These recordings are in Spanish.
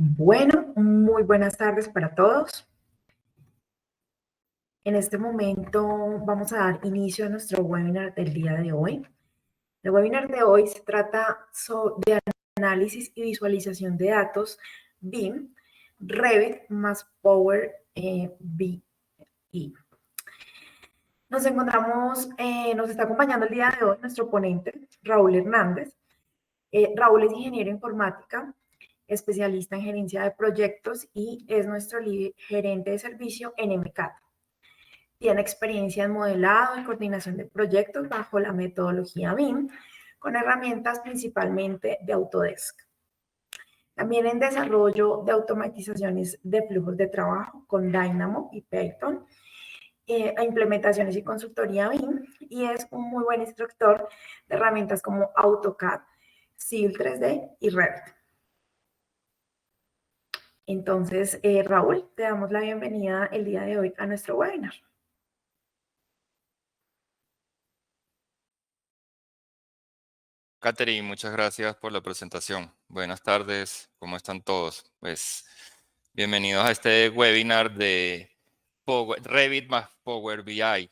Bueno, muy buenas tardes para todos. En este momento vamos a dar inicio a nuestro webinar del día de hoy. El webinar de hoy se trata de análisis y visualización de datos BIM, Revit más Power BI. Nos está acompañando el día de hoy nuestro ponente, Raúl Hernández. Raúl es ingeniero informática, especialista en gerencia de proyectos y es nuestro gerente de servicio en MCAT. Tiene experiencia en modelado y coordinación de proyectos bajo la metodología BIM, con herramientas principalmente de Autodesk. También en desarrollo de automatizaciones de flujos de trabajo con Dynamo y Python, a implementaciones y consultoría BIM, y es un muy buen instructor de herramientas como AutoCAD, Civil 3D y Revit. Entonces, Raúl, te damos la bienvenida el día de hoy a nuestro webinar. Catherine, muchas gracias por la presentación. Buenas tardes, ¿cómo están todos? Pues bienvenidos a este webinar de Revit más Power BI.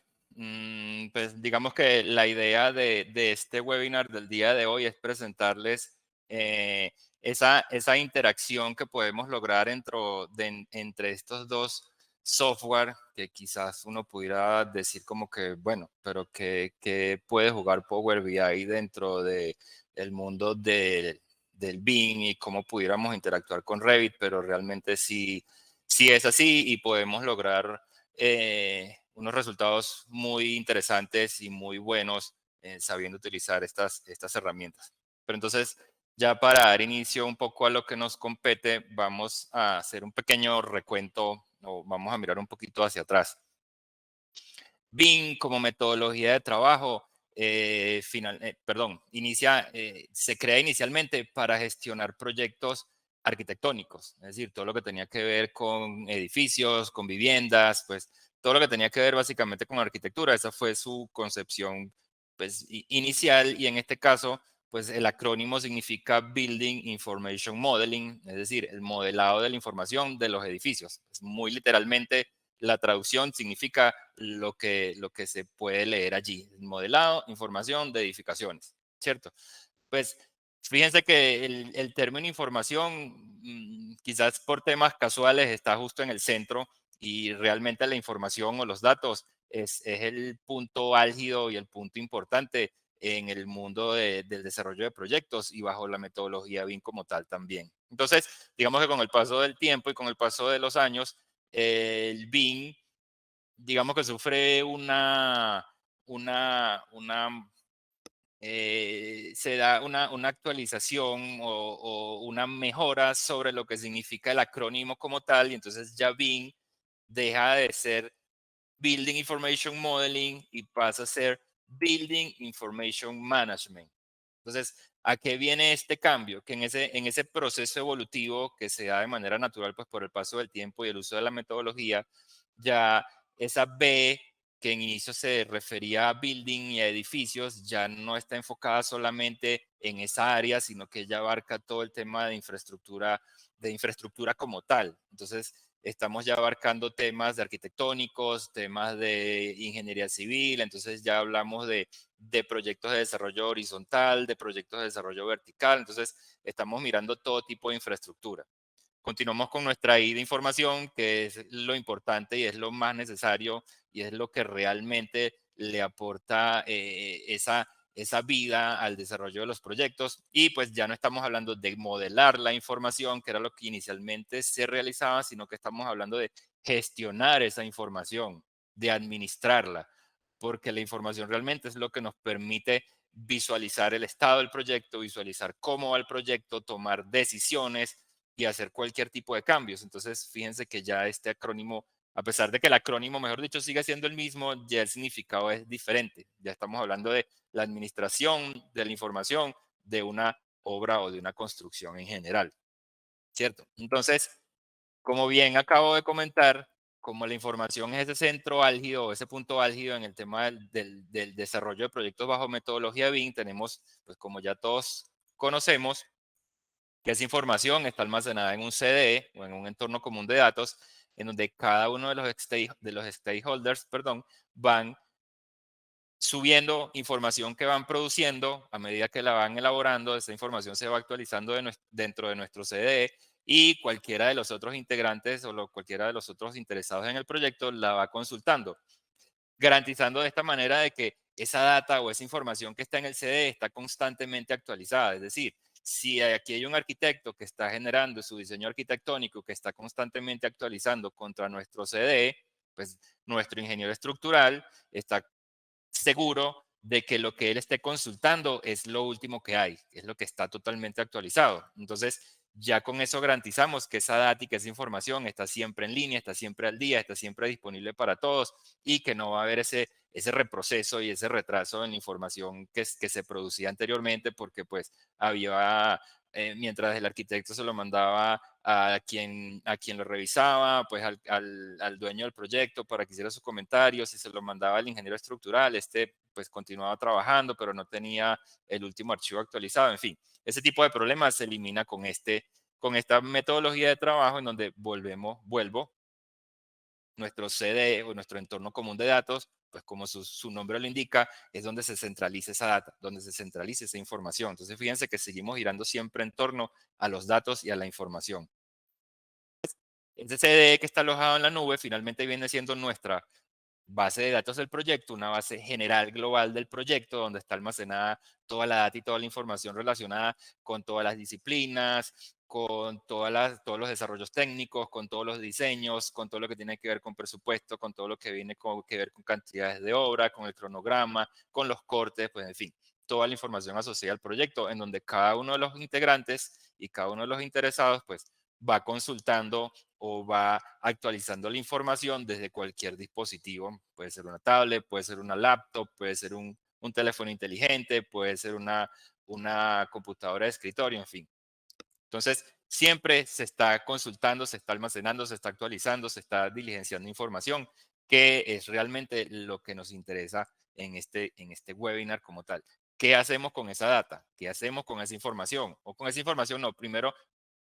Pues digamos que la idea de este webinar del día de hoy es presentarles esa interacción que podemos lograr entre estos dos software que quizás uno pudiera decir como que, bueno, pero que puede jugar Power BI dentro de el mundo del BIM y cómo pudiéramos interactuar con Revit, pero realmente sí es así y podemos lograr unos resultados muy interesantes y muy buenos sabiendo utilizar estas herramientas. Pero entonces, ya para dar inicio un poco a lo que nos compete, vamos a hacer un pequeño recuento o vamos a mirar un poquito hacia atrás. BIM como metodología de trabajo se crea inicialmente para gestionar proyectos arquitectónicos, es decir, todo lo que tenía que ver con edificios, con viviendas, pues todo lo que tenía que ver básicamente con arquitectura, esa fue su concepción pues, inicial, y en este caso, pues el acrónimo significa Building Information Modeling, es decir, el modelado de la información de los edificios. Es muy literalmente, la traducción significa lo que se puede leer allí, modelado, información de edificaciones, ¿cierto? Pues fíjense que el término información, quizás por temas casuales, está justo en el centro, y realmente la información o los datos es el punto álgido y el punto importante en el mundo del desarrollo de proyectos y bajo la metodología BIM como tal también. Entonces, digamos que con el paso del tiempo y con el paso de los años, el BIM, digamos que sufre se da una actualización o una mejora sobre lo que significa el acrónimo como tal, y entonces ya BIM deja de ser Building Information Modeling y pasa a ser Building Information Management. Entonces, ¿a qué viene este cambio? Que en ese proceso evolutivo que se da de manera natural, pues por el paso del tiempo y el uso de la metodología, ya esa B que en inicio se refería a building y a edificios, ya no está enfocada solamente en esa área, sino que ya abarca todo el tema de infraestructura como tal. Entonces, estamos ya abarcando temas de arquitectónicos, temas de ingeniería civil, entonces ya hablamos de proyectos de desarrollo horizontal, de proyectos de desarrollo vertical, entonces estamos mirando todo tipo de infraestructura. Continuamos con nuestra I de información, que es lo importante y es lo más necesario y es lo que realmente le aporta esa vida al desarrollo de los proyectos. Y pues ya no estamos hablando de modelar la información, que era lo que inicialmente se realizaba, sino que estamos hablando de gestionar esa información, de administrarla, porque la información realmente es lo que nos permite visualizar el estado del proyecto, visualizar cómo va el proyecto, tomar decisiones y hacer cualquier tipo de cambios. Entonces, fíjense que ya este acrónimo, a pesar de que el acrónimo, mejor dicho, sigue siendo el mismo, ya el significado es diferente. Ya estamos hablando de la administración de la información de una obra o de una construcción en general, ¿cierto? Entonces, como bien acabo de comentar, como la información es ese centro álgido, ese punto álgido en el tema del desarrollo de proyectos bajo metodología BIM, tenemos, pues como ya todos conocemos, que esa información está almacenada en un CD o en un entorno común de datos, en donde cada uno de los stakeholders, perdón, van subiendo información que van produciendo a medida que la van elaborando. Esa información se va actualizando dentro de nuestro CD y cualquiera de los otros integrantes o cualquiera de los otros interesados en el proyecto la va consultando, garantizando de esta manera de que esa data o esa información que está en el CD está constantemente actualizada. Es decir, si aquí hay un arquitecto que está generando su diseño arquitectónico que está constantemente actualizando contra nuestro CD, pues nuestro ingeniero estructural está seguro de que lo que él esté consultando es lo último que hay, es lo que está totalmente actualizado. Entonces, ya con eso garantizamos que esa data y que esa información está siempre en línea, está siempre al día, está siempre disponible para todos y que no va a haber ese reproceso y ese retraso en la información que se producía anteriormente porque pues había, mientras el arquitecto se lo mandaba a quien lo revisaba, pues al dueño del proyecto para que hiciera sus comentarios, y se lo mandaba al ingeniero estructural, pues continuaba trabajando, pero no tenía el último archivo actualizado. En fin, ese tipo de problemas se elimina con esta metodología de trabajo en donde vuelvo nuestro CD o nuestro entorno común de datos, pues como su nombre lo indica, es donde se centraliza esa data, donde se centraliza esa información. Entonces, fíjense que seguimos girando siempre en torno a los datos y a la información. Ese CD que está alojado en la nube finalmente viene siendo nuestra base de datos del proyecto, una base general global del proyecto donde está almacenada toda la data y toda la información relacionada con todas las disciplinas, con todos los desarrollos técnicos, con todos los diseños, con todo lo que tiene que ver con presupuesto, con todo lo que que ver con cantidades de obra, con el cronograma, con los cortes, pues en fin, toda la información asociada al proyecto, en donde cada uno de los integrantes y cada uno de los interesados, pues va consultando o va actualizando la información desde cualquier dispositivo. Puede ser una tablet, puede ser una laptop, puede ser un teléfono inteligente, puede ser una computadora de escritorio, en fin. Entonces, siempre se está consultando, se está almacenando, se está actualizando, se está diligenciando información, que es realmente lo que nos interesa en este webinar como tal. ¿Qué hacemos con esa data? ¿Qué hacemos con esa información? O con esa información, no, primero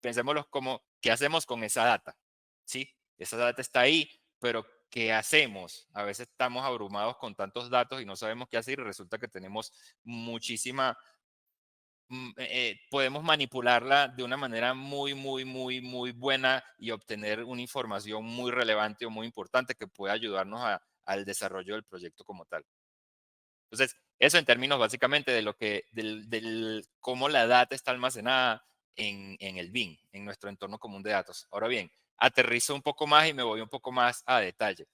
pensémoslo como, ¿qué hacemos con esa data? ¿Sí? Esa data está ahí, pero ¿qué hacemos? A veces estamos abrumados con tantos datos y no sabemos qué hacer y resulta que tenemos muchísima podemos manipularla de una manera muy, muy, muy, muy buena y obtener una información muy relevante o muy importante que pueda ayudarnos al desarrollo del proyecto como tal. Entonces, eso en términos básicamente de del cómo la data está almacenada en el BIM, en nuestro entorno común de datos. Ahora bien, aterrizo un poco más y me voy un poco más a detalle.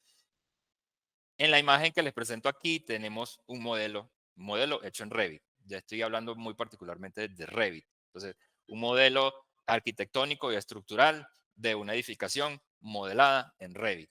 En la imagen que les presento aquí tenemos un modelo hecho en Revit. Ya estoy hablando muy particularmente de Revit. Entonces, un modelo arquitectónico y estructural de una edificación modelada en Revit.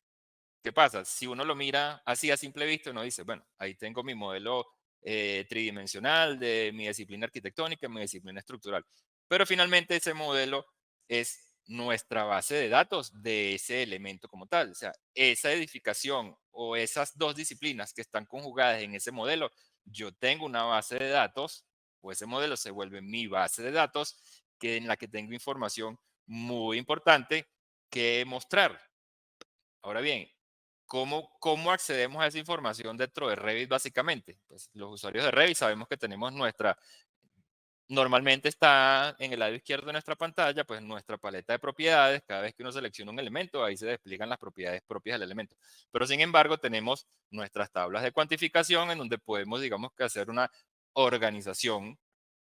¿Qué pasa? Si uno lo mira así a simple vista, uno dice, bueno, ahí tengo mi modelo tridimensional de mi disciplina arquitectónica, mi disciplina estructural. Pero finalmente ese modelo es nuestra base de datos de ese elemento como tal. O sea, esa edificación o esas dos disciplinas que están conjugadas en ese modelo, yo tengo una base de datos o ese modelo se vuelve mi base de datos en la que tengo información muy importante que mostrar. Ahora bien, ¿cómo accedemos a esa información dentro de Revit básicamente? Pues los usuarios de Revit sabemos que tenemos normalmente está en el lado izquierdo de nuestra pantalla, pues nuestra paleta de propiedades. Cada vez que uno selecciona un elemento, ahí se despliegan las propiedades propias del elemento. Pero sin embargo, tenemos nuestras tablas de cuantificación en donde podemos, digamos que hacer una organización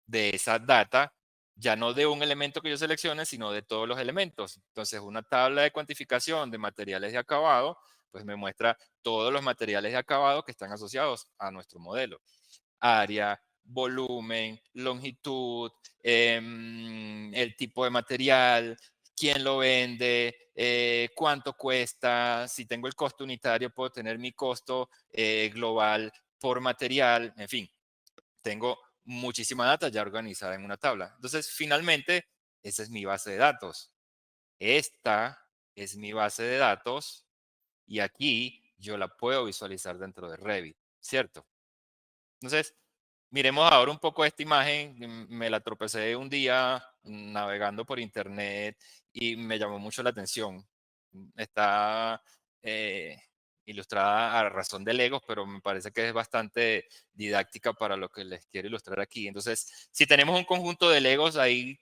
de esa data, ya no de un elemento que yo seleccione, sino de todos los elementos. Entonces, una tabla de cuantificación de materiales de acabado, pues me muestra todos los materiales de acabado que están asociados a nuestro modelo. Área, volumen, longitud, el tipo de material, quién lo vende, cuánto cuesta. Si tengo el costo unitario, puedo tener mi costo global por material, en fin, tengo muchísima data ya organizada en una tabla. Entonces, finalmente, esa es mi base de datos. Esta es mi base de datos y aquí yo la puedo visualizar dentro de Revit, ¿cierto? Entonces, Miremos ahora un poco esta imagen. Me la tropecé un día navegando por internet y me llamó mucho la atención. Está eh, ilustrada a razón de Legos, pero me parece que es bastante didáctica para lo que les quiero ilustrar aquí. Entonces, si tenemos un conjunto de Legos ahí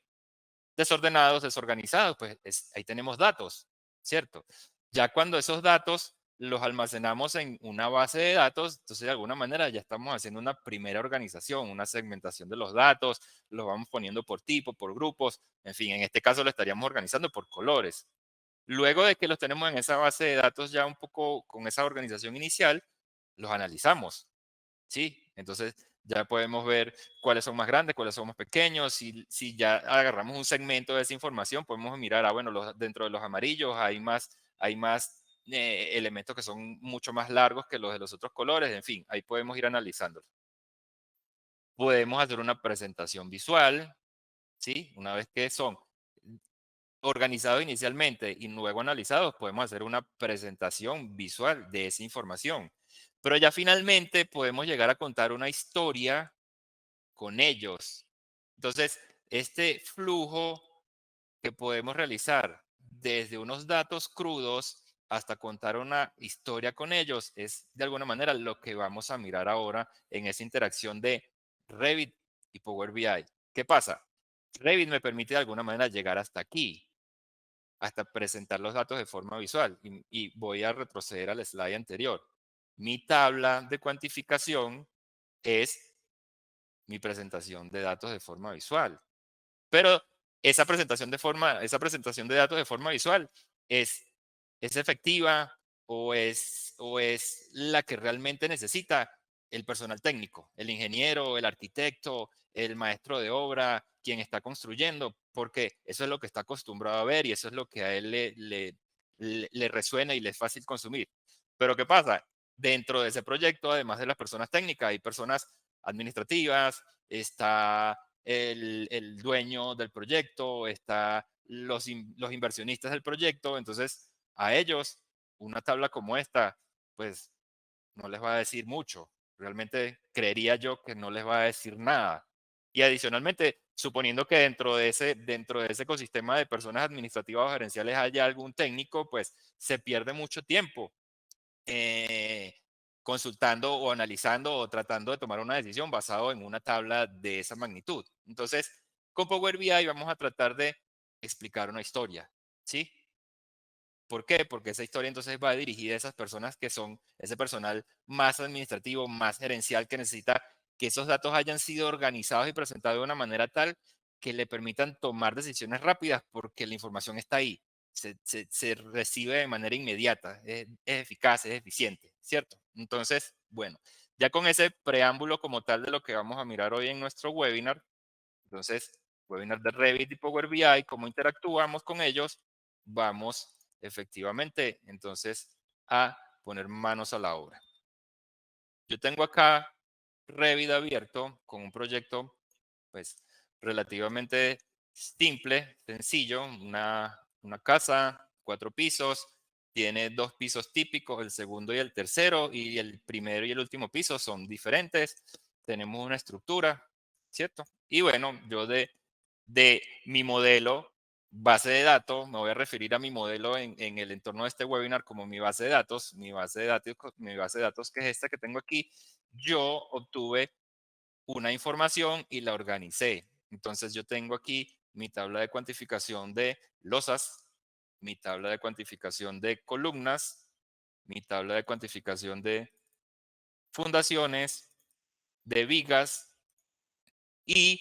desordenados, desorganizados, pues ahí tenemos datos, ¿cierto? Ya cuando esos datos los almacenamos en una base de datos, entonces de alguna manera ya estamos haciendo una primera organización, una segmentación de los datos, los vamos poniendo por tipo, por grupos, en fin, en este caso lo estaríamos organizando por colores. Luego de que los tenemos en esa base de datos ya un poco con esa organización inicial, los analizamos. Sí, entonces ya podemos ver cuáles son más grandes, cuáles son más pequeños. Si ya agarramos un segmento de esa información, podemos mirar, bueno, dentro de los amarillos hay más elementos que son mucho más largos que los de los otros colores. En fin, ahí podemos ir analizándolos. Podemos hacer una presentación visual, ¿sí? Una vez que son organizados inicialmente y luego analizados, podemos hacer una presentación visual de esa información. Pero ya finalmente podemos llegar a contar una historia con ellos. Entonces, este flujo que podemos realizar desde unos datos crudos hasta contar una historia con ellos es de alguna manera lo que vamos a mirar ahora en esa interacción de Revit y Power BI. ¿Qué pasa? Revit me permite de alguna manera llegar hasta aquí, hasta presentar los datos de forma visual. Y voy a retroceder al slide anterior. Mi tabla de cuantificación es mi presentación de datos de forma visual. Pero esa presentación de datos de forma visual es, es efectiva o es la que realmente necesita el personal técnico, el ingeniero, el arquitecto, el maestro de obra, quien está construyendo, porque eso es lo que está acostumbrado a ver y eso es lo que a él le resuena y le es fácil consumir. Pero ¿qué pasa? Dentro de ese proyecto, además de las personas técnicas, hay personas administrativas, está el dueño del proyecto, está los inversionistas del proyecto. Entonces, a ellos, una tabla como esta, pues no les va a decir mucho. Realmente creería yo que no les va a decir nada. Y adicionalmente, suponiendo que dentro de ese ecosistema de personas administrativas o gerenciales haya algún técnico, pues se pierde mucho tiempo eh, consultando o analizando o tratando de tomar una decisión basado en una tabla de esa magnitud. Entonces, con Power BI vamos a tratar de explicar una historia, ¿sí? ¿Por qué? Porque esa historia entonces va dirigida a esas personas que son ese personal más administrativo, más gerencial, que necesita que esos datos hayan sido organizados y presentados de una manera tal que le permitan tomar decisiones rápidas porque la información está ahí, se recibe de manera inmediata, es eficaz, es eficiente, ¿cierto? Entonces, bueno, ya con ese preámbulo como tal de lo que vamos a mirar hoy en nuestro webinar, entonces, webinar de Revit y Power BI, cómo interactuamos con ellos, vamos efectivamente entonces a poner manos a la obra. Yo tengo acá Revit abierto con un proyecto pues relativamente simple, sencillo, una casa, 4 pisos, tiene 2 pisos típicos, el segundo y el tercero, y el primero y el último piso son diferentes. Tenemos una estructura, ¿cierto? Y bueno, yo de mi modelo, base de datos, me voy a referir a mi modelo en el entorno de este webinar como mi base de datos, mi base de datos que es esta que tengo aquí. Yo obtuve una información y la organicé. Entonces yo tengo aquí mi tabla de cuantificación de losas, mi tabla de cuantificación de columnas, mi tabla de cuantificación de fundaciones, de vigas y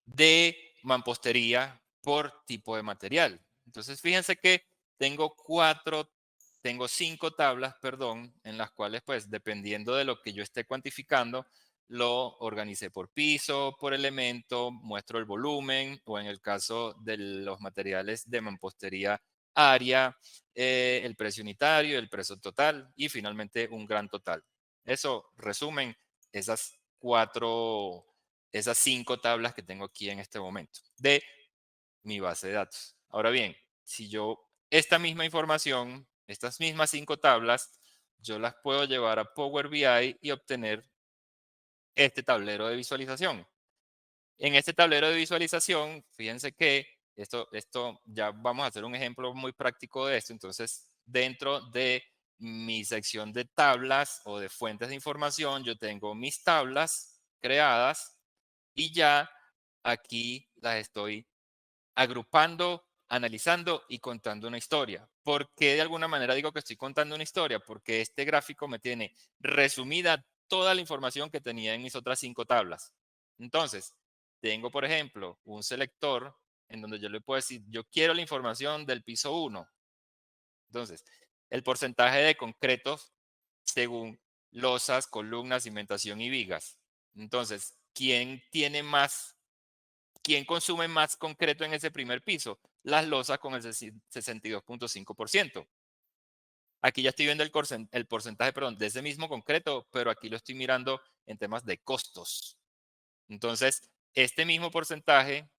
de mampostería por tipo de material. Entonces, fíjense que tengo 5 tablas, perdón, en las cuales, pues, dependiendo de lo que yo esté cuantificando, lo organicé por piso, por elemento, muestro el volumen, o en el caso de los materiales de mampostería, área, el precio unitario, el precio total y finalmente un gran total. Eso resumen esas cuatro esas 5 tablas que tengo aquí en este momento de mi base de datos. Ahora bien, si yo esta misma información, estas mismas 5 tablas, yo las puedo llevar a Power BI y obtener este tablero de visualización. En este tablero de visualización, fíjense que esto ya vamos a hacer un ejemplo muy práctico de esto. Entonces, dentro de mi sección de tablas o de fuentes de información, yo tengo mis tablas creadas y ya aquí las estoy agrupando, analizando y contando una historia. ¿Por qué de alguna manera digo que estoy contando una historia? Porque este gráfico me tiene resumida toda la información que tenía en mis otras 5 tablas. Entonces, tengo, por ejemplo, un selector en donde yo le puedo decir, yo quiero la información del piso 1. Entonces, el porcentaje de concretos según losas, columnas, cimentación y vigas. Entonces, ¿quién consume más concreto en ese primer piso? Las losas con el 62.5%. Aquí ya estoy viendo el porcentaje, perdón, de ese mismo concreto, pero aquí lo estoy mirando en temas de costos. Entonces, este mismo porcentaje,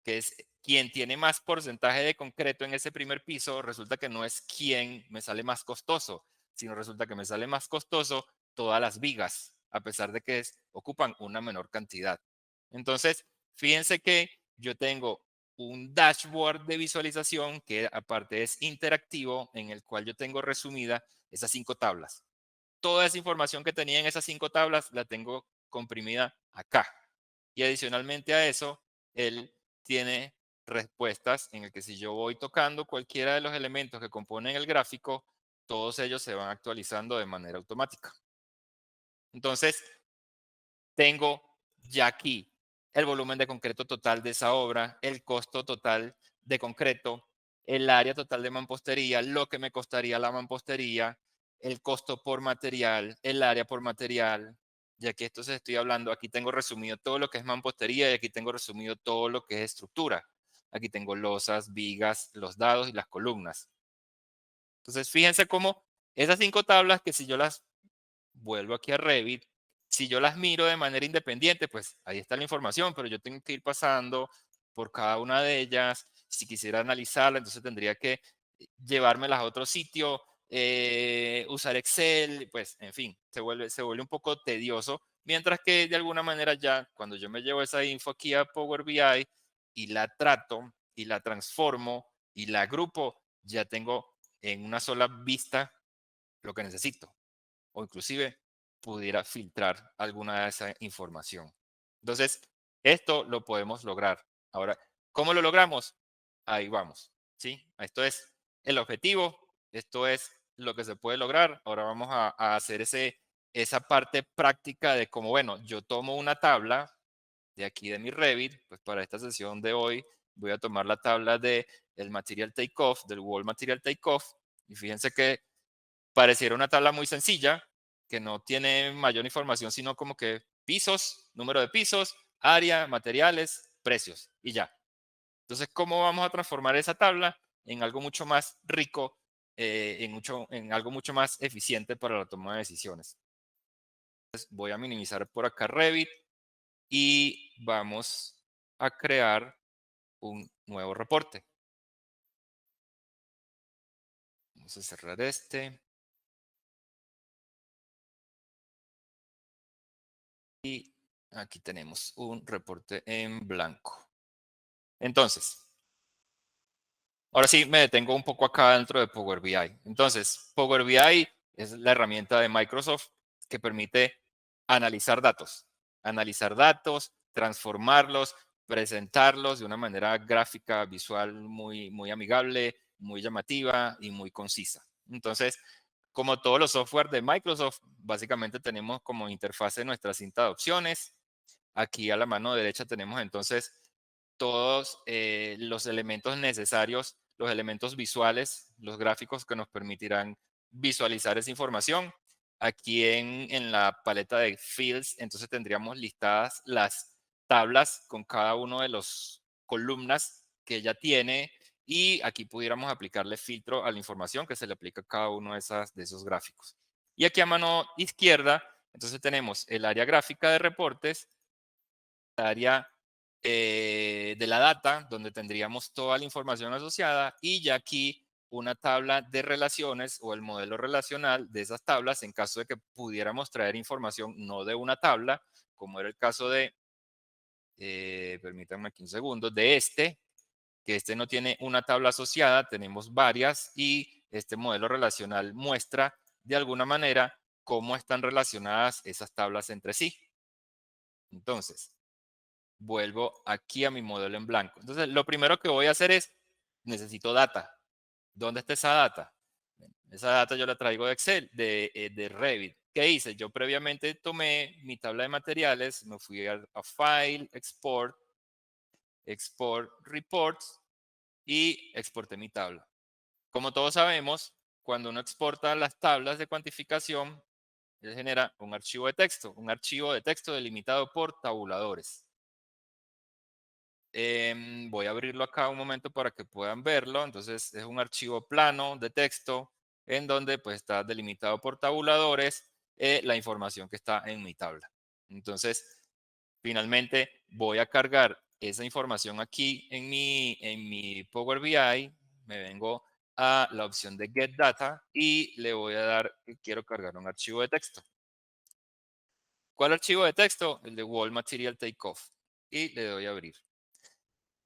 que es quien tiene más porcentaje de concreto en ese primer piso, resulta que no es quien me sale más costoso, sino resulta que me sale más costoso todas las vigas, a pesar de que ocupan una menor cantidad. Entonces, fíjense que yo tengo un dashboard de visualización que aparte es interactivo, en el cual yo tengo resumida esas 5 tablas. Toda esa información que tenía en esas 5 tablas la tengo comprimida acá. Y adicionalmente a eso, él tiene respuestas en el que si yo voy tocando cualquiera de los elementos que componen el gráfico, todos ellos se van actualizando de manera automática. Entonces, tengo ya aquí el volumen de concreto total de esa obra, el costo total de concreto, el área total de mampostería, lo que me costaría la mampostería, el costo por material, el área por material. Ya que esto se estoy hablando, aquí tengo resumido todo lo que es mampostería y aquí tengo resumido todo lo que es estructura. Aquí tengo losas, vigas, los dados y las columnas. Entonces, fíjense cómo esas 5 tablas que si yo las vuelvo aquí a Revit. Si yo las miro de manera independiente, pues ahí está la información, pero yo tengo que ir pasando por cada una de ellas. Si quisiera analizarla, entonces tendría que llevármelas a otro sitio, usar Excel, pues en fin, se vuelve un poco tedioso. Mientras que de alguna manera ya cuando yo me llevo esa info aquí a Power BI y la trato y la transformo y la agrupo, ya tengo en una sola vista lo que necesito o inclusive pudiera filtrar alguna de esa información. Entonces, esto lo podemos lograr. Ahora, ¿cómo lo logramos? Ahí vamos, ¿sí? Esto es el objetivo, esto es lo que se puede lograr. Ahora vamos a hacer esa parte práctica de cómo, bueno, yo tomo una tabla de aquí de mi Revit, pues para esta sesión de hoy voy a tomar la tabla de el Material Takeoff, del Wall Material Takeoff, y fíjense que pareciera una tabla muy sencilla, que no tiene mayor información, sino como que pisos, número de pisos, área, materiales, precios y ya. Entonces, ¿cómo vamos a transformar esa tabla en algo mucho más rico, en algo mucho más eficiente para la toma de decisiones? Entonces, voy a minimizar por acá Revit y vamos a crear un nuevo reporte. Vamos a cerrar este. Y aquí tenemos un reporte en blanco. Entonces, ahora sí me detengo un poco acá dentro de Power BI. Entonces, Power BI es la herramienta de Microsoft que permite analizar datos, transformarlos, presentarlos de una manera gráfica, visual muy, muy amigable, muy llamativa y muy concisa. Entonces, como todos los software de Microsoft, básicamente tenemos como interfase nuestra cinta de opciones. Aquí a la mano derecha tenemos entonces todos los elementos necesarios, los elementos visuales, los gráficos que nos permitirán visualizar esa información. Aquí en la paleta de fields, entonces tendríamos listadas las tablas con cada uno de los columnas que ella tiene y aquí pudiéramos aplicarle filtro a la información que se le aplica a cada uno de esos gráficos. Y aquí a mano izquierda, entonces tenemos el área gráfica de reportes, área de la data, donde tendríamos toda la información asociada, y ya aquí una tabla de relaciones o el modelo relacional de esas tablas en caso de que pudiéramos traer información no de una tabla, como era el caso de, permítanme aquí un segundo, de que este no tiene una tabla asociada, tenemos varias y este modelo relacional muestra de alguna manera cómo están relacionadas esas tablas entre sí. Entonces, vuelvo aquí a mi modelo en blanco. Entonces, lo primero que voy a hacer es, necesito data. ¿Dónde está esa data? Esa data yo la traigo de Excel, de Revit. ¿Qué hice? Yo previamente tomé mi tabla de materiales, me fui a File, Export, Export Reports y exporté mi tabla. Como todos sabemos, cuando uno exporta las tablas de cuantificación, él genera un archivo de texto delimitado por tabuladores. Voy a abrirlo acá un momento para que puedan verlo. Entonces es un archivo plano de texto en donde pues está delimitado por tabuladores la información que está en mi tabla. Entonces, finalmente voy a cargar esa información aquí en mi Power BI. Me vengo a la opción de Get Data y le voy a dar que quiero cargar un archivo de texto. ¿Cuál archivo de texto? El de Wall Material Takeoff. Y le doy a abrir.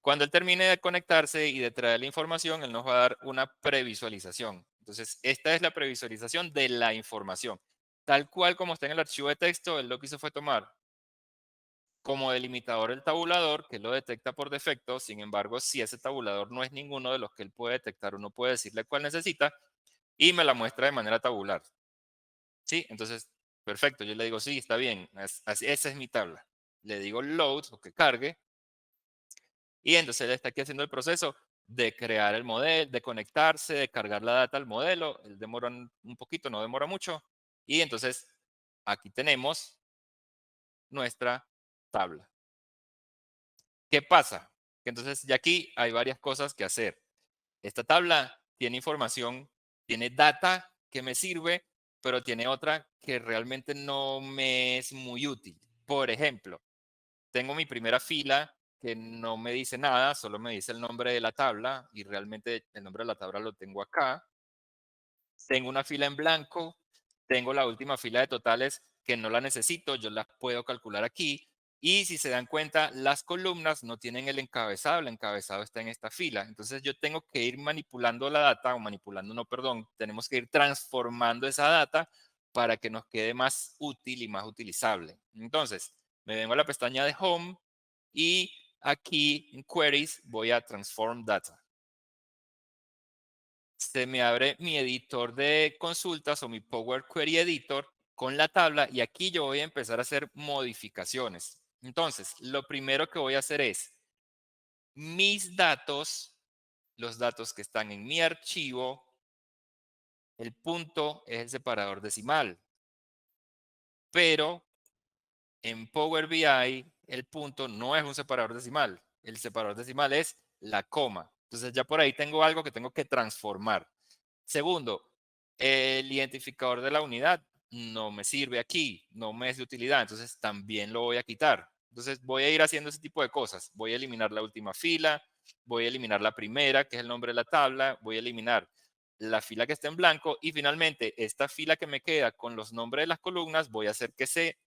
Cuando él termine de conectarse y de traer la información, él nos va a dar una previsualización. Entonces, esta es la previsualización de la información. Tal cual como está en el archivo de texto, él lo que hizo fue tomar como delimitador el tabulador, que lo detecta por defecto. Sin embargo, si ese tabulador no es ninguno de los que él puede detectar, uno puede decirle cuál necesita y me la muestra de manera tabular. ¿Sí? Entonces, perfecto. Yo le digo, sí, está bien. Esa es mi tabla. Le digo load o que cargue. Y entonces él está aquí haciendo el proceso de crear el modelo, de conectarse, de cargar la data al modelo. Él demora un poquito, no demora mucho. Y entonces aquí tenemos nuestra tabla. ¿Qué pasa? Que entonces ya aquí hay varias cosas que hacer. Esta tabla tiene información, tiene data que me sirve, pero tiene otra que realmente no me es muy útil. Por ejemplo, tengo mi primera fila que no me dice nada, solo me dice el nombre de la tabla y realmente el nombre de la tabla lo tengo acá. Tengo una fila en blanco, tengo la última fila de totales que no la necesito, yo las puedo calcular aquí. Y si se dan cuenta, las columnas no tienen el encabezado está en esta fila. Entonces yo tengo que ir manipulando la data, o manipulando, no, perdón, tenemos que ir transformando esa data para que nos quede más útil y más utilizable. Entonces, me vengo a la pestaña de Home y aquí en Queries voy a Transform Data. Se me abre mi editor de consultas o mi Power Query Editor con la tabla y aquí yo voy a empezar a hacer modificaciones. Entonces, lo primero que voy a hacer es mis datos, los datos que están en mi archivo, el punto es el separador decimal, pero en Power BI el punto no es un separador decimal, el separador decimal es la coma. Entonces ya por ahí tengo algo que tengo que transformar. Segundo, el identificador de la unidad no me sirve aquí, no me es de utilidad, entonces también lo voy a quitar. Entonces voy a ir haciendo ese tipo de cosas. Voy a eliminar la última fila, voy a eliminar la primera, que es el nombre de la tabla, voy a eliminar la fila que está en blanco y finalmente esta fila que me queda con los nombres de las columnas, voy a hacer que se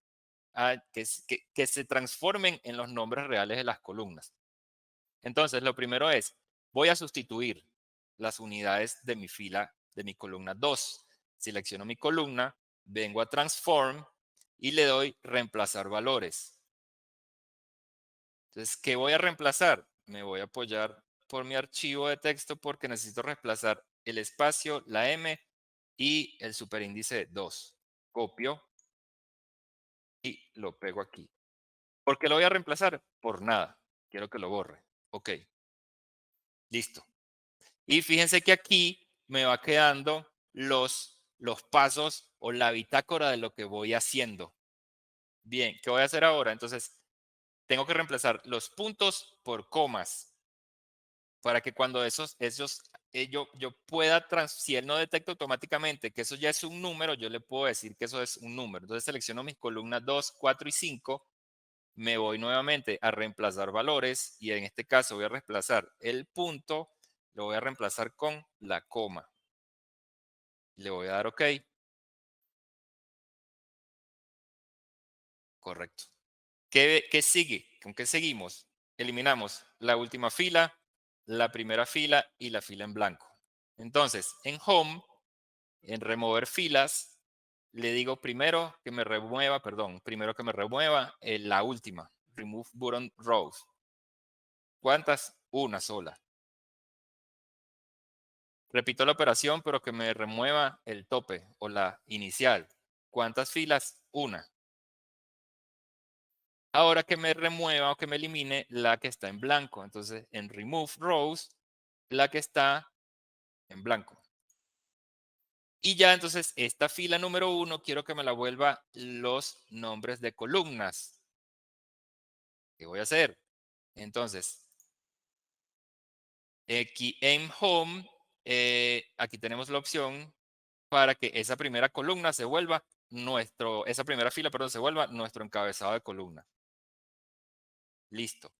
transformen en los nombres reales de las columnas. Entonces, lo primero es, voy a sustituir las unidades de mi fila, de mi columna 2. Selecciono mi columna, vengo a Transform y le doy reemplazar valores. Entonces, ¿qué voy a reemplazar? Me voy a apoyar por mi archivo de texto porque necesito reemplazar el espacio, la M y el superíndice 2. Copio y lo pego aquí. ¿Por qué lo voy a reemplazar? Por nada. Quiero que lo borre. Ok, listo. Y fíjense que aquí me va quedando los pasos o la bitácora de lo que voy haciendo. Bien, ¿qué voy a hacer ahora? Entonces, tengo que reemplazar los puntos por comas para que cuando yo pueda, si él no detecta automáticamente que eso ya es un número, yo le puedo decir que eso es un número. Entonces selecciono mis columnas 2, 4 y 5, me voy nuevamente a reemplazar valores y en este caso voy a reemplazar el punto lo voy a reemplazar con la coma. Le voy a dar OK. Correcto. ¿Qué sigue? ¿Con qué seguimos? Eliminamos la última fila, la primera fila y la fila en blanco. Entonces, en Home, en remover filas, le digo primero que me remueva la última, Remove Button Rows. ¿Cuántas? Una sola. Repito la operación, pero que me remueva el tope o la inicial. ¿Cuántas filas? Una. Ahora que me remueva o que me elimine la que está en blanco. Entonces, en Remove Rows, la que está en blanco. Y ya entonces, esta fila número 1, quiero que me la vuelva los nombres de columnas. ¿Qué voy a hacer? Entonces, aquí en Home, aquí tenemos la opción para que esa primera columna se vuelva esa primera fila, perdón, se vuelva nuestro encabezado de columna. Listo.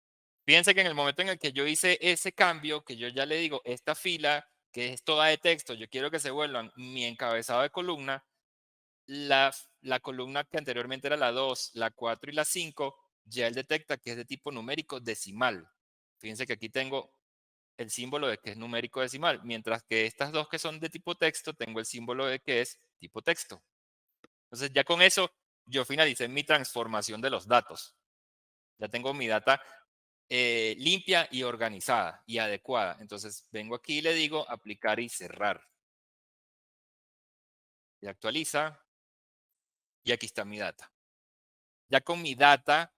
Fíjense que en el momento en el que yo hice ese cambio, que yo ya le digo, esta fila, que es toda de texto, yo quiero que se vuelvan mi encabezado de columna, la columna que anteriormente era la 2, la 4 y la 5, ya él detecta que es de tipo numérico decimal. Fíjense que aquí tengo el símbolo de que es numérico decimal, mientras que estas dos que son de tipo texto, tengo el símbolo de que es tipo texto. Entonces ya con eso yo finalicé mi transformación de los datos. Ya tengo mi data limpia y organizada y adecuada. Entonces vengo aquí y le digo aplicar y cerrar. Y actualiza. Y aquí está mi data. Ya con mi data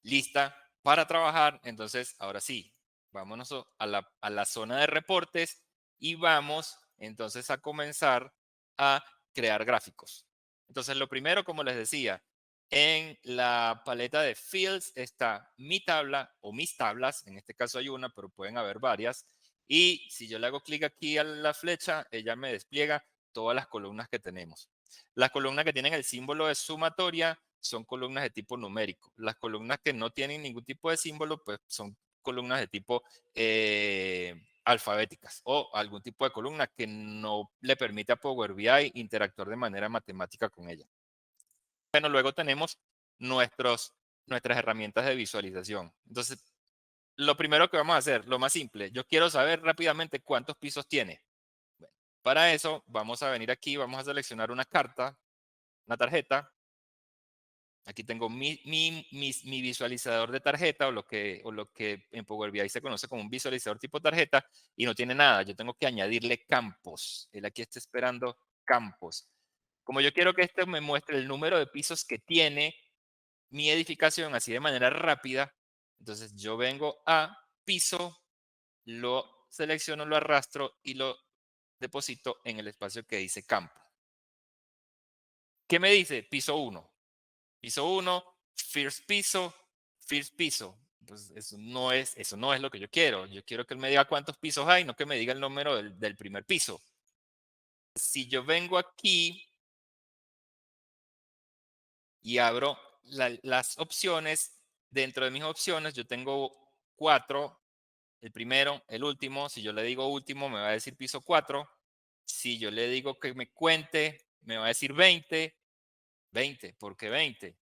lista para trabajar, entonces ahora sí, vámonos a la zona de reportes y vamos entonces a comenzar a crear gráficos. Entonces lo primero, como les decía, en la paleta de fields está mi tabla o mis tablas, en este caso hay una, pero pueden haber varias. Y si yo le hago clic aquí a la flecha, ella me despliega todas las columnas que tenemos. Las columnas que tienen el símbolo de sumatoria son columnas de tipo numérico. Las columnas que no tienen ningún tipo de símbolo, pues son columnas de tipo alfabéticas o algún tipo de columna que no le permite a Power BI interactuar de manera matemática con ella. Bueno, luego tenemos nuestras herramientas de visualización. Entonces, lo primero que vamos a hacer, lo más simple, yo quiero saber rápidamente cuántos pisos tiene. Bueno, para eso vamos a venir aquí, vamos a seleccionar una carta, una tarjeta. Aquí tengo mi visualizador de tarjeta o lo que en Power BI se conoce como un visualizador tipo tarjeta y no tiene nada. Yo tengo que añadirle campos. Él aquí está esperando campos. Como yo quiero que este me muestre el número de pisos que tiene mi edificación así de manera rápida, entonces yo vengo a piso, lo selecciono, lo arrastro y lo deposito en el espacio que dice campo. ¿Qué me dice? Piso 1. Piso 1, first piso. Pues eso no es lo que yo quiero. Yo quiero que él me diga cuántos pisos hay, no que me diga el número del primer piso. Si yo vengo aquí y abro las opciones, dentro de mis opciones yo tengo 4, el primero, el último. Si yo le digo último, me va a decir piso 4. Si yo le digo que me cuente, me va a decir 20. 20, ¿por qué 20?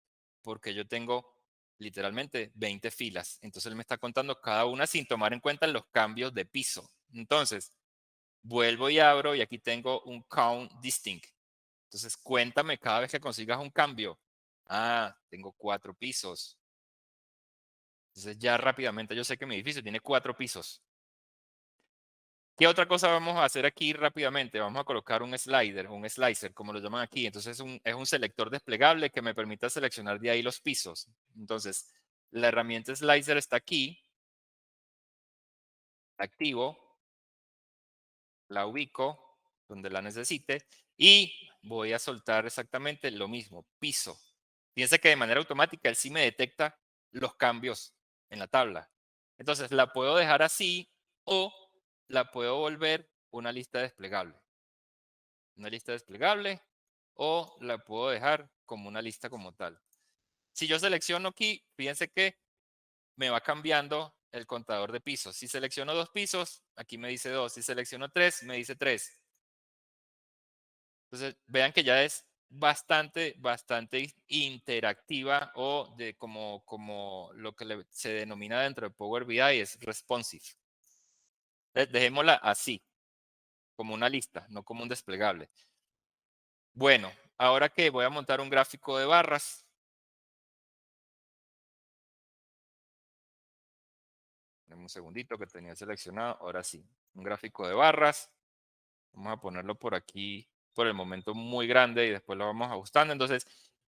Porque yo tengo literalmente 20 filas. Entonces él me está contando cada una sin tomar en cuenta los cambios de piso. Entonces, vuelvo y abro y aquí tengo un count distinct. Entonces, cuéntame cada vez que consigas un cambio. Ah, tengo 4 pisos. Entonces ya rápidamente yo sé que mi edificio tiene 4 pisos. ¿Qué otra cosa vamos a hacer aquí rápidamente? Vamos a colocar un slider, un slicer, como lo llaman aquí. Entonces es un selector desplegable que me permite seleccionar de ahí los pisos. Entonces, la herramienta slicer está aquí, la activo, la ubico donde la necesite y voy a soltar exactamente lo mismo, piso. Piensa que de manera automática él sí me detecta los cambios en la tabla. Entonces, la puedo dejar así o la puedo volver una lista desplegable. Una lista desplegable o la puedo dejar como una lista como tal. Si yo selecciono aquí, fíjense que me va cambiando el contador de pisos. Si selecciono 2 pisos, aquí me dice 2. Si selecciono 3, me dice 3. Entonces, vean que ya es bastante interactiva o de como lo que se denomina dentro de Power BI es responsive. Entonces, dejémosla así, como una lista, no como un desplegable. Bueno, ahora que voy a montar un gráfico de barras. Dame un segundito que tenía seleccionado. Ahora sí, un gráfico de barras. Vamos a ponerlo por aquí por el momento muy grande y después lo vamos ajustando. Entonces,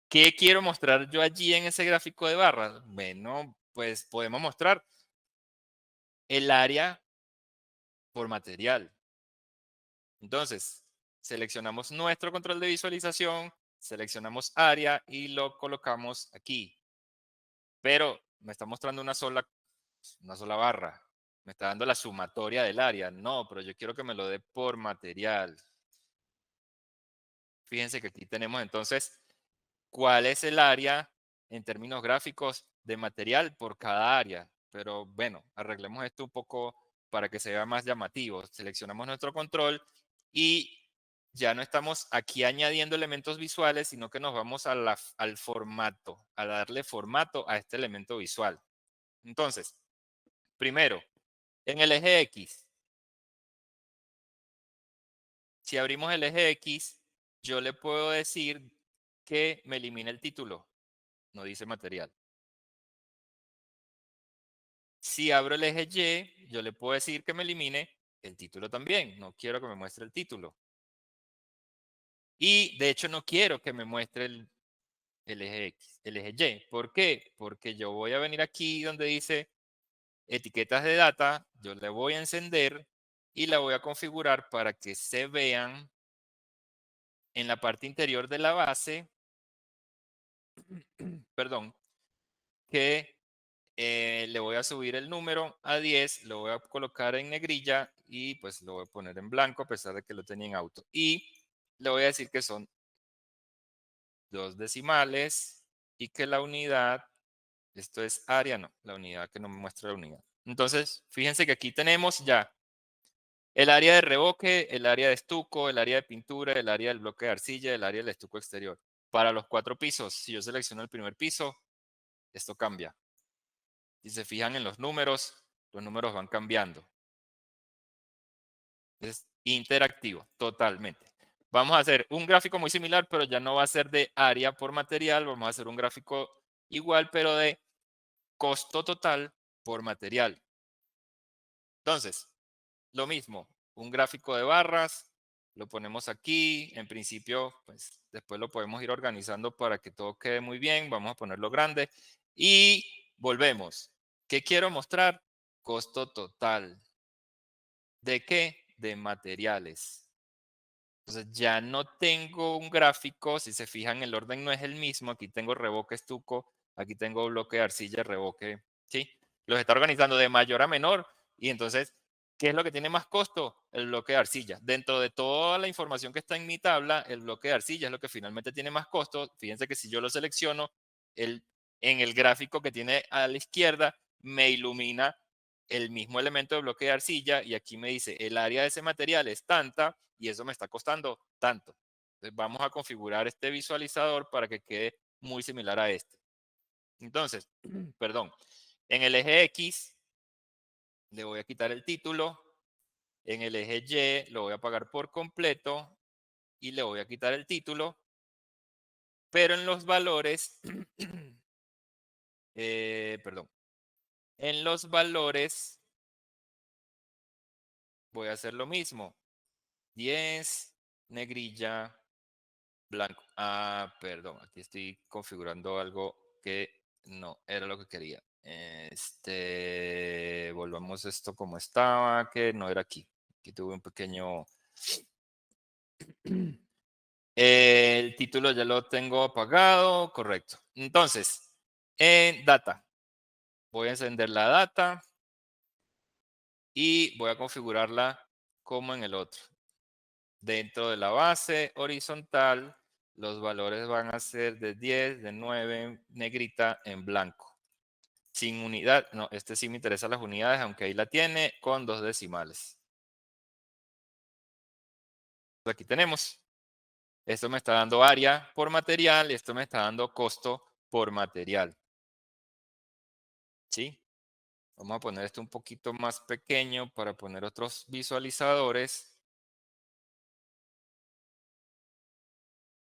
¿qué quiero mostrar yo allí en ese gráfico de barras? Bueno, pues podemos mostrar el área por material. Entonces, seleccionamos nuestro control de visualización, seleccionamos área y lo colocamos aquí. Pero me está mostrando una sola barra. Me está dando la sumatoria del área. No, pero yo quiero que me lo dé por material. Fíjense que aquí tenemos entonces cuál es el área en términos gráficos de material por cada área. Pero bueno, arreglemos esto un poco para que se vea más llamativo. Seleccionamos nuestro control y ya no estamos aquí añadiendo elementos visuales, sino que nos vamos al formato, a darle formato a este elemento visual. Entonces, primero, en el eje X, si abrimos el eje X, yo le puedo decir que me elimine el título. No dice material. Si abro el eje Y, yo le puedo decir que me elimine el título también. No quiero que me muestre el título. Y de hecho no quiero que me muestre el eje X, el eje Y. ¿Por qué? Porque yo voy a venir aquí donde dice etiquetas de data, yo le voy a encender y la voy a configurar para que se vean en la parte interior de la base, perdón, que le voy a subir el número a 10, lo voy a colocar en negrilla y pues lo voy a poner en blanco a pesar de que lo tenía en auto. Y le voy a decir que son 2 decimales y que la unidad, esto es área, no, la unidad que no me muestra la unidad. Entonces, fíjense que aquí tenemos ya el área de revoque, el área de estuco, el área de pintura, el área del bloque de arcilla, el área del estuco exterior. Para los 4 pisos, si yo selecciono el primer piso, esto cambia. Si se fijan en los números van cambiando. Es interactivo, totalmente. Vamos a hacer un gráfico muy similar, pero ya no va a ser de área por material. Vamos a hacer un gráfico igual, pero de costo total por material. Entonces, lo mismo, un gráfico de barras, lo ponemos aquí. En principio, pues después lo podemos ir organizando para que todo quede muy bien. Vamos a ponerlo grande y volvemos. ¿Qué quiero mostrar? Costo total. ¿De qué? De materiales. Entonces ya no tengo un gráfico, si se fijan el orden no es el mismo, aquí tengo revoque estuco, aquí tengo bloque de arcilla, revoque, ¿sí? Los está organizando de mayor a menor y entonces, ¿qué es lo que tiene más costo? El bloque de arcilla. Dentro de toda la información que está en mi tabla, el bloque de arcilla es lo que finalmente tiene más costo. Fíjense que si yo lo selecciono, en el gráfico que tiene a la izquierda me ilumina el mismo elemento de bloque de arcilla y aquí me dice el área de ese material es tanta y eso me está costando tanto. Entonces vamos a configurar este visualizador para que quede muy similar a este. Entonces, perdón, en el eje X le voy a quitar el título, en el eje Y lo voy a apagar por completo y le voy a quitar el título, pero en los valores, perdón, en los valores voy a hacer lo mismo. 10, negrilla, blanco. Ah, perdón, aquí estoy configurando algo que no era lo que quería. Volvamos esto como estaba, que no era aquí. Aquí tuve un pequeño... El título ya lo tengo apagado, correcto. Entonces, en data, voy a encender la data y voy a configurarla como en el otro. Dentro de la base horizontal, los valores van a ser de 10, de 9, negrita, en blanco. sin unidad. No, este sí me interesa las unidades, aunque ahí la tiene con 2 decimales. Aquí tenemos. Esto me está dando área por material, esto me está dando costo por material. ¿Sí? Vamos a poner esto un poquito más pequeño para poner otros visualizadores.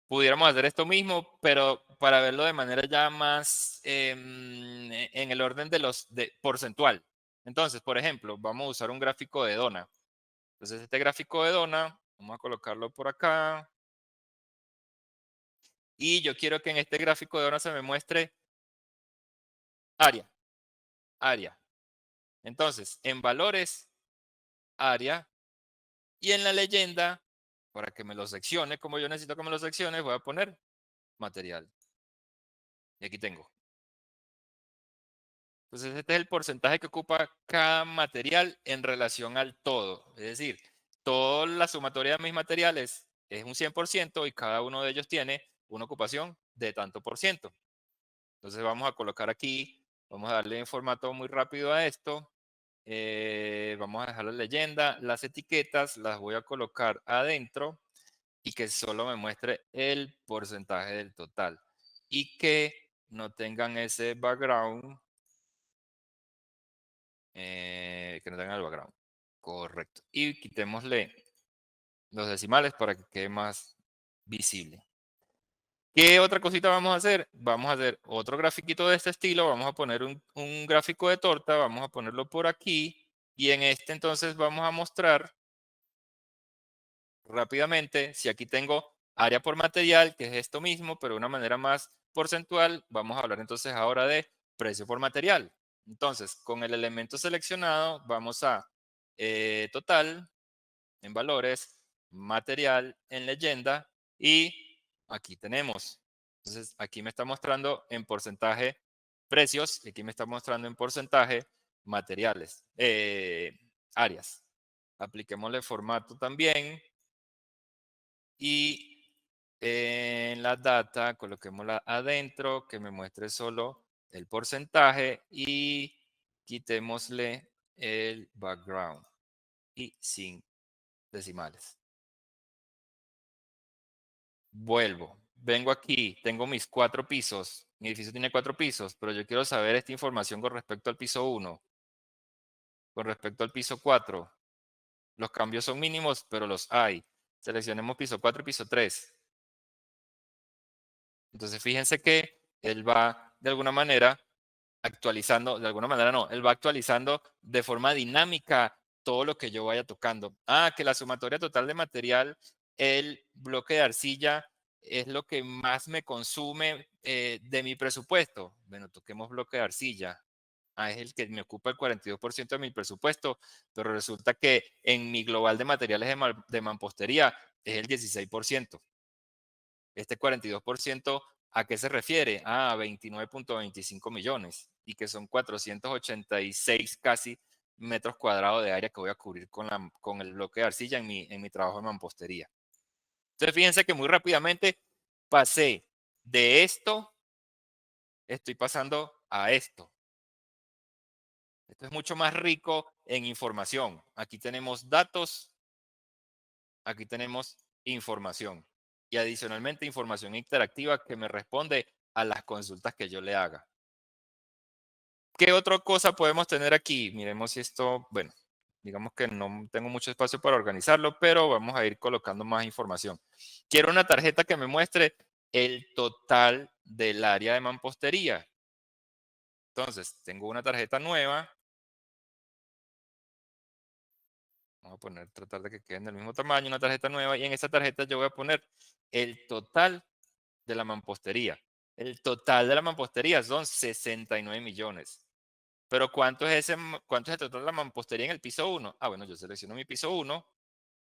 Pudiéramos hacer esto mismo, pero para verlo de manera ya más en el orden de los porcentual. Entonces, por ejemplo, vamos a usar un gráfico de dona. Entonces, este gráfico de dona, vamos a colocarlo por acá. Y yo quiero que en este gráfico de dona se me muestre área, área. Entonces, en valores, área. Y en la leyenda, para que me lo seccione, como yo necesito que me lo seccione, voy a poner material. Y aquí tengo. Entonces, este es el porcentaje que ocupa cada material en relación al todo. Es decir, toda la sumatoria de mis materiales es un 100% y cada uno de ellos tiene una ocupación de tanto por ciento. Entonces, vamos a colocar aquí, vamos a darle un formato muy rápido a esto. Vamos a dejar la leyenda, las etiquetas las voy a colocar adentro y que solo me muestre el porcentaje del total y que no tengan ese background, que no tengan el background. Correcto. Y quitémosle los decimales para que quede más visible. ¿Qué otra cosita vamos a hacer? Vamos a hacer otro grafiquito de este estilo. Vamos a poner un gráfico de torta. Vamos a ponerlo por aquí. Y en este entonces vamos a mostrar rápidamente, si aquí tengo área por material, que es esto mismo, pero de una manera más porcentual, vamos a hablar entonces ahora de precio por material. Entonces, con el elemento seleccionado, vamos a total, en valores, material, en leyenda, y aquí tenemos. Entonces, aquí me está mostrando en porcentaje precios, y aquí me está mostrando en porcentaje materiales, áreas. Apliquémosle formato también. Y en la data, coloquémosla adentro, que me muestre solo el porcentaje y quitémosle el background y sin decimales. Vuelvo, vengo aquí, tengo mis 4 pisos. Mi edificio tiene 4 pisos, pero yo quiero saber esta información con respecto al piso 1, con respecto al piso 4. Los cambios son mínimos, pero los hay. Seleccionemos piso 4 y piso 3. Entonces, fíjense que él va de alguna manera actualizando, de alguna manera no, él va actualizando de forma dinámica todo lo que yo vaya tocando. Ah, que la sumatoria total de material, el bloque de arcilla es lo que más me consume de mi presupuesto. Bueno, toquemos bloque de arcilla. Ah, es el que me ocupa el 42% de mi presupuesto, pero resulta que en mi global de materiales de mampostería es el 16%. Este 42%, ¿a qué se refiere? A 29.25 millones y que son 486 casi metros cuadrados de área que voy a cubrir con el bloque de arcilla en mi trabajo de mampostería. Entonces, fíjense que muy rápidamente pasé de esto, estoy pasando a esto. Esto es mucho más rico en información. Aquí tenemos datos, aquí tenemos información. Y adicionalmente información interactiva que me responde a las consultas que yo le haga. ¿Qué otra cosa podemos tener aquí? Miremos si esto, bueno, digamos que no tengo mucho espacio para organizarlo, pero vamos a ir colocando más información. Quiero una tarjeta que me muestre el total del área de mampostería. Entonces, tengo una tarjeta nueva. Vamos a poner, tratar de que queden del mismo tamaño, una tarjeta nueva, y en esa tarjeta yo voy a poner el total de la mampostería. El total de la mampostería son 69 millones. Pero ¿cuánto es el total de la mampostería en el piso 1? Ah, bueno, yo selecciono mi piso 1.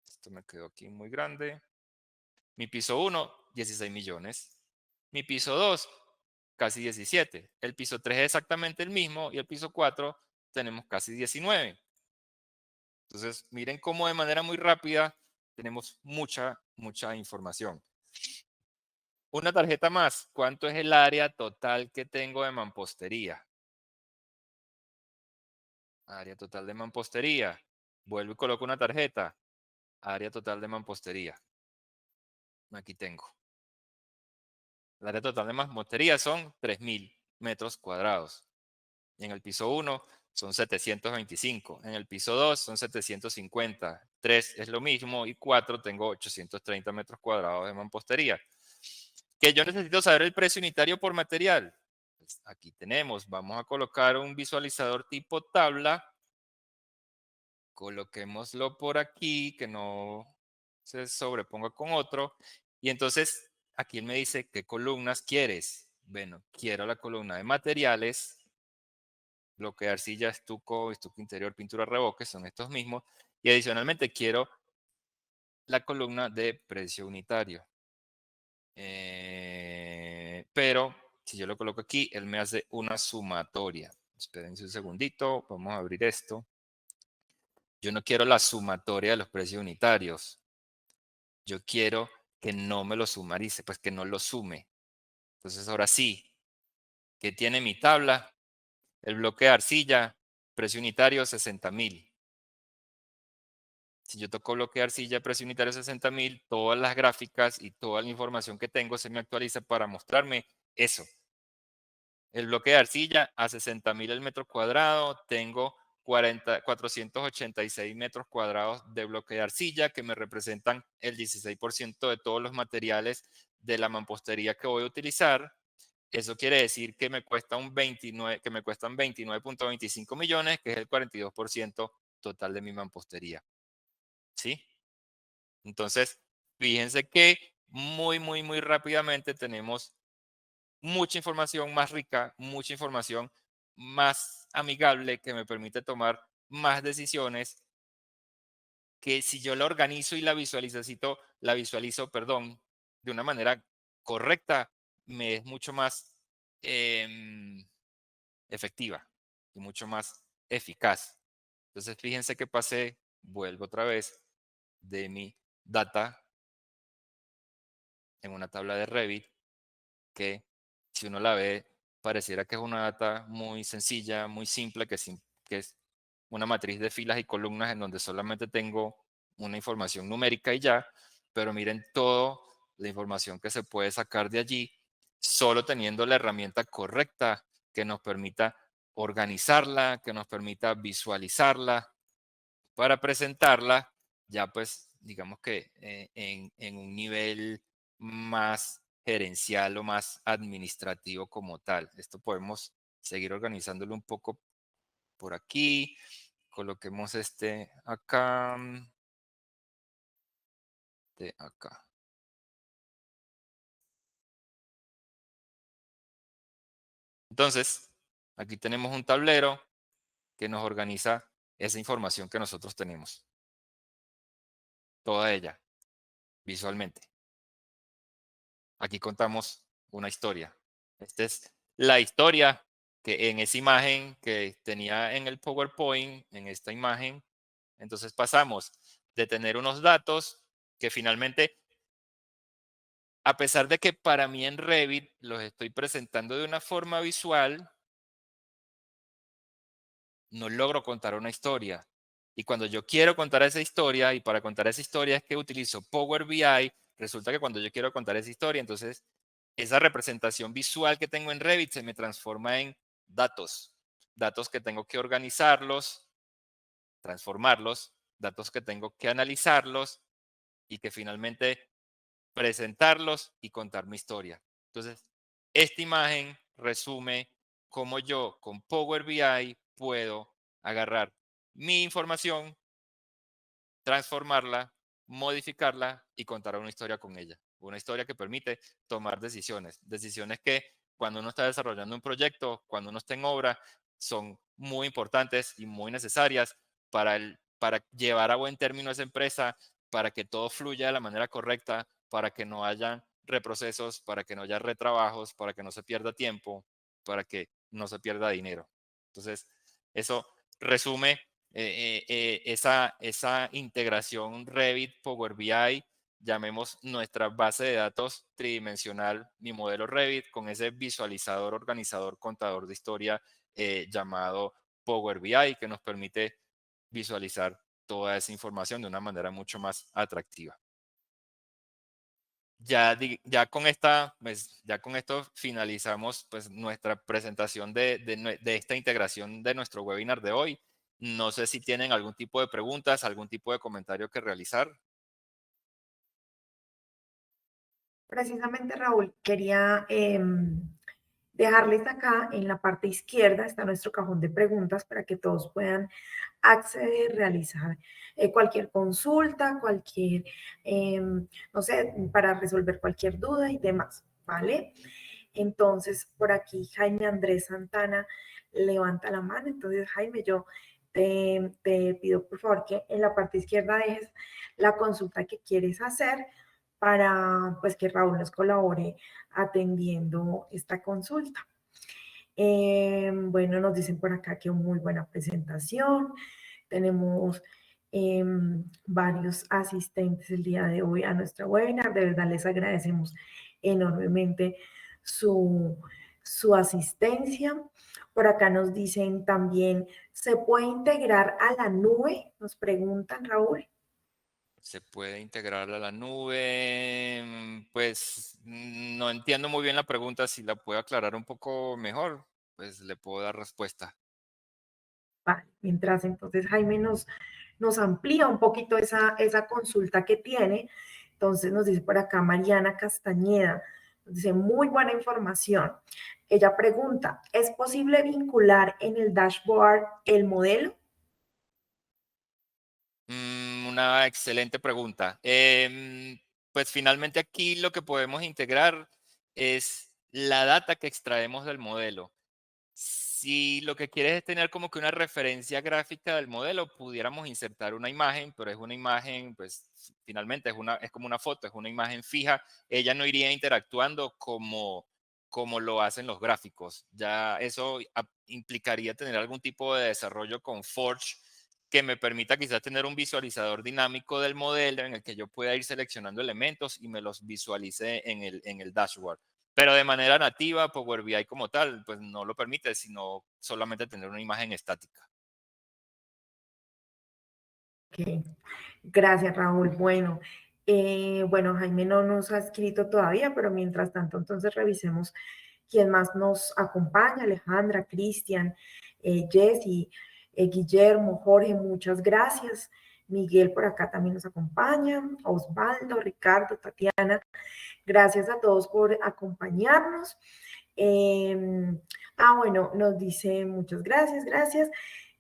Esto me quedó aquí muy grande. Mi piso 1, 16 millones. Mi piso 2, casi 17. El piso 3 es exactamente el mismo y el piso 4 tenemos casi 19. Entonces, miren cómo de manera muy rápida tenemos mucha información. Una tarjeta más, ¿cuánto es el área total que tengo de mampostería? área total de mampostería. Vuelvo y coloco una tarjeta, área total de mampostería. Aquí tengo. La área total de mampostería son 3.000 metros cuadrados. En el piso 1 son 725. En el piso 2 son 750. 3 es lo mismo y 4 tengo 830 metros cuadrados de mampostería. Que yo necesito saber el precio unitario por material. Pues aquí tenemos, vamos a colocar un visualizador tipo tabla. Coloquémoslo por aquí, que no se sobreponga con otro. Y entonces aquí él me dice, ¿qué columnas quieres? Bueno, quiero la columna de materiales, bloque de arcilla, estuco, estuco interior, pintura, revoque, son estos mismos. Y adicionalmente quiero la columna de precio unitario. Pero si yo lo coloco aquí, él me hace una sumatoria. Espérense un segundito, vamos a abrir esto. Yo no quiero la sumatoria de los precios unitarios. Yo quiero que no me lo sumarice, pues que no lo sume. Entonces ahora sí, ¿qué tiene mi tabla? El bloque de arcilla, precio unitario 60.000. Si yo toco bloque de arcilla, precio unitario 60.000, todas las gráficas y toda la información que tengo se me actualiza para mostrarme eso. El bloque de arcilla a 60.000 el metro cuadrado, tengo 486 metros cuadrados de bloque de arcilla que me representan el 16% de todos los materiales de la mampostería que voy a utilizar. Eso quiere decir que me cuesta que me cuestan 29.25 millones, que es el 42% total de mi mampostería. ¿Sí? Entonces, fíjense que muy rápidamente tenemos mucha información más rica, mucha información más amigable que me permite tomar más decisiones que si yo la organizo y la visualizo, perdón, de una manera correcta, me es mucho más efectiva y mucho más eficaz. Entonces, fíjense que pasé, vuelvo otra vez, de mi data en una tabla de Revit que si uno la ve, pareciera que es una data muy sencilla, muy simple, que es una matriz de filas y columnas en donde solamente tengo una información numérica y ya, pero miren toda la información que se puede sacar de allí, solo teniendo la herramienta correcta que nos permita organizarla, que nos permita visualizarla para presentarla ya pues digamos que en un nivel más gerencial o más administrativo como tal. Esto podemos seguir organizándolo un poco por aquí. Coloquemos este acá, de acá. Entonces, aquí tenemos un tablero que nos organiza esa información que nosotros tenemos. Toda ella, visualmente. Aquí contamos una historia. Esta es la historia que en esa imagen que tenía en el PowerPoint, en esta imagen, entonces pasamos de tener unos datos que finalmente, a pesar de que para mí en Revit los estoy presentando de una forma visual, no logro contar una historia. Y cuando yo quiero contar esa historia, y para contar esa historia es que utilizo Power BI, resulta que cuando yo quiero contar esa historia, entonces esa representación visual que tengo en Revit se me transforma en datos. Datos que tengo que organizarlos, transformarlos, datos que tengo que analizarlos y que finalmente presentarlos y contar mi historia. Entonces, esta imagen resume cómo yo con Power BI puedo agarrar mi información, transformarla, modificarla y contar una historia con ella. Una historia que permite tomar decisiones. Decisiones que cuando uno está desarrollando un proyecto, cuando uno está en obra, son muy importantes y muy necesarias para llevar a buen término esa empresa, para que todo fluya de la manera correcta, para que no haya reprocesos, para que no haya retrabajos, para que no se pierda tiempo, para que no se pierda dinero. Entonces, eso resume esa integración Revit, Power BI, llamemos nuestra base de datos tridimensional, mi modelo Revit, con ese visualizador, organizador, contador de historia llamado Power BI que nos permite visualizar toda esa información de una manera mucho más atractiva. Ya con pues, ya con esto finalizamos pues, nuestra presentación de esta integración de nuestro webinar de hoy. No sé si tienen algún tipo de preguntas, algún tipo de comentario que realizar. Precisamente, Raúl, quería dejarles acá en la parte izquierda, está nuestro cajón de preguntas para que todos puedan acceder, realizar cualquier consulta, cualquier, no sé, para resolver cualquier duda y demás, ¿vale? Entonces, por aquí Jaime Andrés Santana levanta la mano. Entonces, Jaime, yo te pido por favor que en la parte izquierda dejes la consulta que quieres hacer para pues que Raúl nos colabore atendiendo esta consulta. Bueno, nos dicen por acá que muy buena presentación. Tenemos varios asistentes el día de hoy a nuestra webinar. De verdad les agradecemos enormemente su, su asistencia. Por acá nos dicen también, ¿se puede integrar a la nube? Nos preguntan, Raúl. ¿Se puede integrar a la nube? Pues no entiendo muy bien la pregunta. Si la puedo aclarar un poco mejor, pues le puedo dar respuesta. Vale, mientras entonces Jaime nos amplía un poquito esa consulta que tiene. Entonces nos dice por acá Mariana Castañeda, nos dice muy buena información. Ella pregunta, ¿es posible vincular en el dashboard el modelo? Una excelente pregunta. Pues finalmente aquí lo que podemos integrar es la data que extraemos del modelo. Si lo que quieres es tener como que una referencia gráfica del modelo, pudiéramos insertar una imagen, pero es una imagen, pues finalmente es como una foto, es una imagen fija. Ella no iría interactuando como lo hacen los gráficos. Ya eso implicaría tener algún tipo de desarrollo con Forge que me permita quizás tener un visualizador dinámico del modelo en el que yo pueda ir seleccionando elementos y me los visualice en el dashboard. Pero de manera nativa, Power BI como tal, pues no lo permite, sino solamente tener una imagen estática. Ok, gracias Raúl. Bueno, bueno, Jaime no nos ha escrito todavía, pero mientras tanto, entonces revisemos quién más nos acompaña. Alejandra, Cristian, Jessy, Guillermo, Jorge, muchas gracias. Miguel por acá también nos acompaña. Osvaldo, Ricardo, Tatiana, gracias a todos por acompañarnos. Bueno, nos dice muchas gracias, gracias.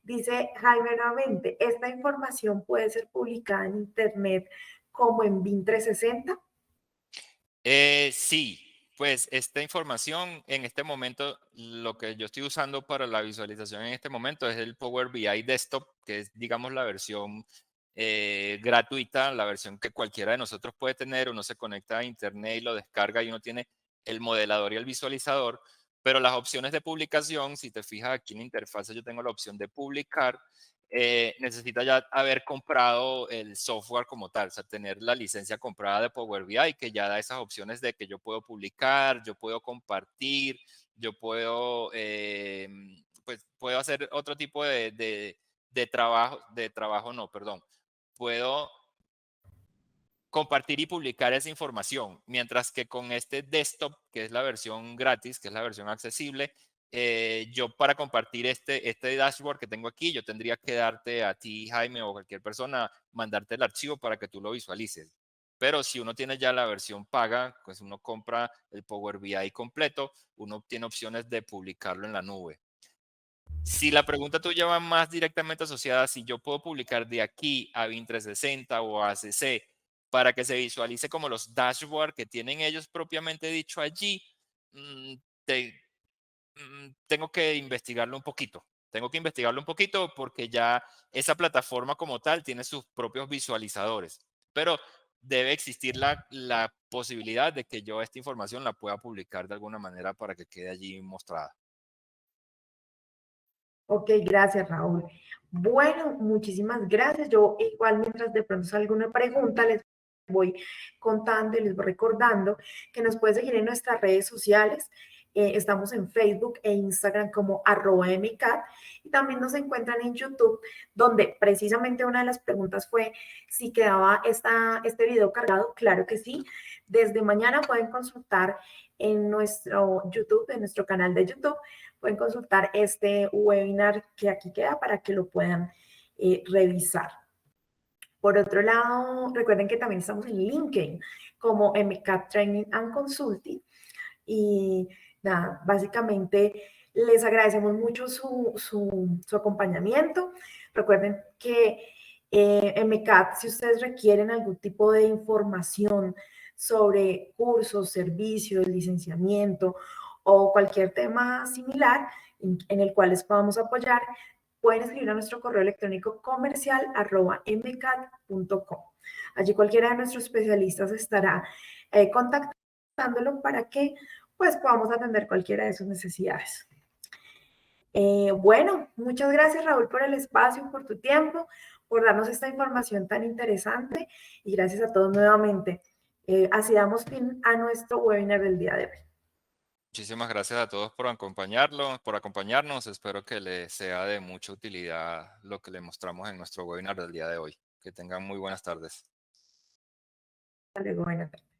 Dice Jaime nuevamente, ¿esta información puede ser publicada en Internet como en BIM 360? Sí, pues esta información en este momento, lo que yo estoy usando para la visualización en este momento es el Power BI Desktop, que es, digamos, la versión gratuita, la versión que cualquiera de nosotros puede tener. Uno se conecta a Internet y lo descarga y uno tiene el modelador y el visualizador, pero las opciones de publicación, si te fijas aquí en la interfaz, yo tengo la opción de publicar. Necesita ya haber comprado el software como tal, o sea, tener la licencia comprada de Power BI que ya da esas opciones de que yo puedo publicar, yo puedo compartir, yo puedo, pues, puedo hacer otro tipo de trabajo no, perdón, puedo compartir y publicar esa información, mientras que con este desktop, que es la versión gratis, que es la versión accesible, yo para compartir este dashboard que tengo aquí, yo tendría que darte a ti, Jaime, o cualquier persona, mandarte el archivo para que tú lo visualices. Pero si uno tiene ya la versión paga, pues uno compra el Power BI completo, uno tiene opciones de publicarlo en la nube. Si la pregunta tuya va más directamente asociada, si yo puedo publicar de aquí a BIM 360 o a ACC para que se visualice como los dashboards que tienen ellos propiamente dicho allí, mm, te- tengo que investigarlo un poquito. Tengo que investigarlo un poquito porque ya esa plataforma como tal tiene sus propios visualizadores. Pero debe existir la posibilidad de que yo esta información la pueda publicar de alguna manera para que quede allí mostrada. Ok, gracias Raúl. Bueno, muchísimas gracias. Yo igual mientras de pronto salga una pregunta, les voy contando y les voy recordando que nos pueden seguir en nuestras redes sociales. Estamos en Facebook e Instagram como @mcat y también nos encuentran en YouTube, donde precisamente una de las preguntas fue si quedaba este video cargado. Claro que sí. Desde mañana pueden consultar en nuestro YouTube, en nuestro canal de YouTube, pueden consultar este webinar que aquí queda para que lo puedan revisar. Por otro lado, recuerden que también estamos en LinkedIn como MCAT Training and Consulting. Y nada, básicamente les agradecemos mucho su acompañamiento. Recuerden que MCAT, si ustedes requieren algún tipo de información sobre cursos, servicios, licenciamiento o cualquier tema similar en el cual les podamos apoyar, pueden escribir a nuestro correo electrónico comercial@mcat.com. Allí cualquiera de nuestros especialistas estará contactándolo para que pues podamos atender cualquiera de sus necesidades. Bueno, muchas gracias Raúl por el espacio, por tu tiempo, por darnos esta información tan interesante y gracias a todos nuevamente. Así damos fin a nuestro webinar del día de hoy. Muchísimas gracias a todos por acompañarnos. Espero que les sea de mucha utilidad lo que les mostramos en nuestro webinar del día de hoy. Que tengan muy buenas tardes. Hasta luego, buenas tardes.